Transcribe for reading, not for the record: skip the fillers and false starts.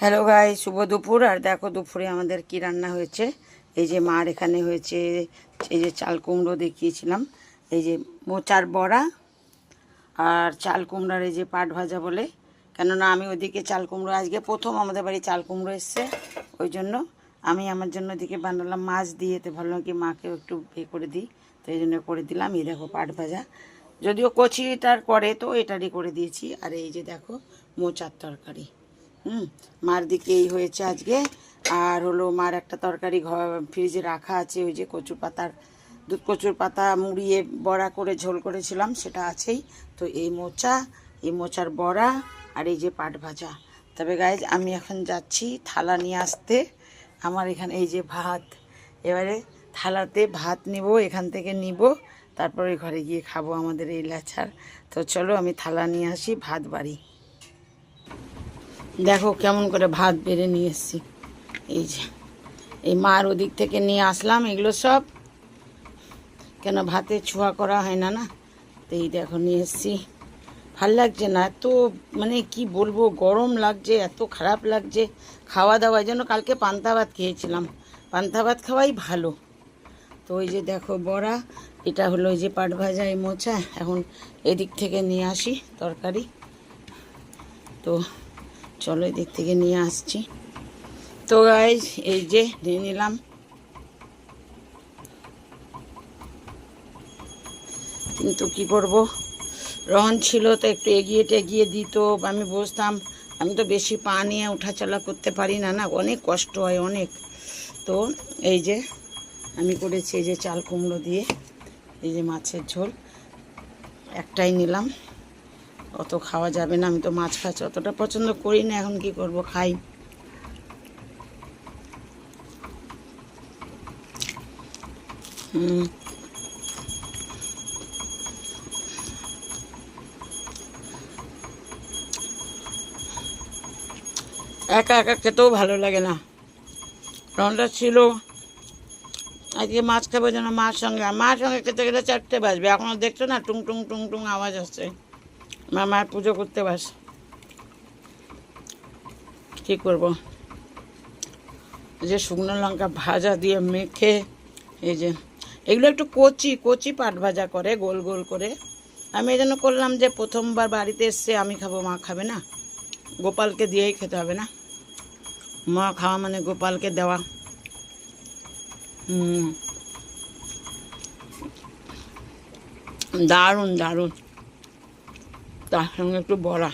Hello guy, শুভ দুপুর। আর দেখো দুপুরে আমাদের কি রান্না হয়েছে। এই যে মার এখানে হয়েছে, এই যে চাল কুমড়ো দেখিয়েছিলাম, এই যে মোচার বড়া আর চাল কুমড়ার এই যে পাট ভাজা বলে। কেননা আমি ওদিকে চাল কুমড়ো আজকে প্রথম আমাদের বাড়ি চাল কুমড়ো এসছে, ওই জন্য আমি আমার জন্য ওদিকে বানালাম মাছ দিয়ে। তো ভাবলাম কি মাকেও একটু করে দিই, তো এই জন্য করে দিলাম। এই দেখো পাট ভাজা, যদিও কচিটার করে তো এটারই করে দিয়েছি। আর এই যে দেখো মোচার তরকারি। মার দিকে এই হয়েছে আজকে। আর হলো মার একটা তরকারি ফ্রিজে রাখা আছে, ওই যে কচুর পাতা মুড়িয়ে বড়া করে ঝোল করেছিলাম, সেটা আছেই। তো এই মোচার বড়া আর এই যে পাট ভাজা। তবে গাইজ আমি এখন যাচ্ছি থালা নিয়ে আসতে। আমার এখানে এই যে ভাত, এবারে থালাতে ভাত নিব, এখান থেকে নিব, তারপরে ঘরে গিয়ে খাবো আমাদের এই লাচার। তো চলো আমি থালা নিয়ে আসি, ভাত বাড়ি। দেখো কেমন করে ভাত বেড়ে নিয়ে এসেছি। এই যে এই মার ওদিক থেকে নিয়ে আসলাম এগুলো সব, কেন ভাতে ছোঁয়া করা হয় না না। তো এই দেখো নিয়ে এসেছি। ভাল লাগছে না, এত মানে কি বলবো, গরম লাগছে, এত খারাপ লাগছে খাওয়া দাওয়ার জন্য। কালকে পান্তা ভাত খেয়েছিলাম, পান্তা ভাত খাওয়াই ভালো। তো ওই যে দেখো বড়া, এটা হলো ওই যে পাট ভাজা, এই মোচা। এখন এদিক থেকে নিয়ে আসি তরকারি। তো চলো এদিক থেকে নিয়ে আসছি। তো গাইজ এই যে নিয়ে নিলাম। কিন্তু কি করব, রহন ছিল তো একটু এগিয়ে টেগিয়ে দিত, আমি বসতাম। আমি তো বেশি পা নিয়ে উঠাচলা করতে পারি না, না অনেক কষ্ট হয় অনেক। তো এই যে আমি করেছি এই যে চাল কুমড়ো দিয়ে এই যে মাছের ঝোল, একটাই নিলাম, অত খাওয়া যাবে না। আমি তো মাছ ফাছ অতটা পছন্দ করি না, এখন কি করব, খাই। একা একা খেতেও ভালো লাগে না। রনটা ছিল আজকে মাছ খাবো যেন মার সঙ্গে খেতে খেতে 4টে বাজবে। এখনও দেখছো না টুং টুং টুং টুং আওয়াজ আসছে। মায়ের পুজো করতে বাস, কী করবো। যে শুকনো লঙ্কা ভাজা দিয়ে মেখে, এই যে এগুলো একটু কচি পাট ভাজা করে গোল গোল করে। আমি এই জন্য করলাম যে প্রথমবার বাড়িতে এসছে, আমি খাবো, মা খাবে না, গোপালকে দিয়েই খেতে হবে না। মা খাওয়া মানে গোপালকে দেওয়া। দারুণ দারুণ, তার সঙ্গে একটু বড়া।